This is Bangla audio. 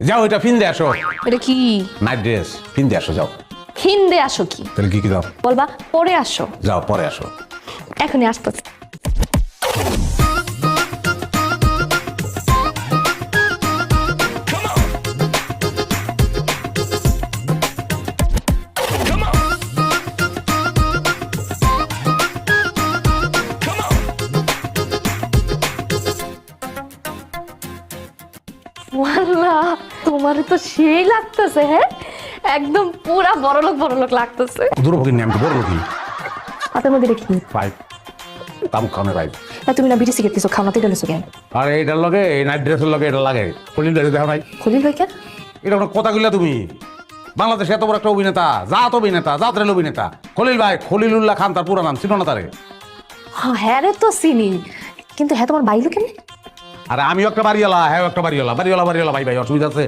যাও এটা ফিন দিয়ে আসো। এটা কি? নাইট ড্রেস ফিন দিয়ে আসো, যাও। হিন্দে আসো কি? তাহলে কি কি দাও? বলবা পরে আসো। যাও পরে আসো। এখনই আসতেছে। ওয়াল্লাহ, তোমার তো সেই লাগতেছে। হ্যাঁ, একদম পুরা বড়লোক লাগতেছে। দুর্ভোগী নিয়ে আমি তো বড় লোকই। হাতের মধ্যে রেখে পাইপ তামুক খাওয়ানো পাইপ। তুমি না বিড়ি সিগারেট দিছো, খাওয়াতে গেলেছো কেন? আর এইটার লগে এই নাইট ড্রেসের লগে এটা লাগে। খলিল ভাই দেখো নাই? খলিল ভাই কেন? এটা কোনো কথা কইলা তুমি? বাংলাদেশে এত বড় একটা অভিনেতা, জাত অভিনেতা, জাতরেল অভিনেতা খলিল ভাই, খলিলুল্লাহ খান তার পুরো নাম, চিনো না তারে? হ্যাঁ রে, তো চিনি, কিন্তু হ্যাঁ তোমার বাইলো কেন? আরে আমিও একটা বাড়িওয়ালা, হ্যাঁ একটা বাড়িওয়ালা, বাড়িওয়ালা বাড়িওয়ালা ভাই ভাই, অসুবিধা আছে?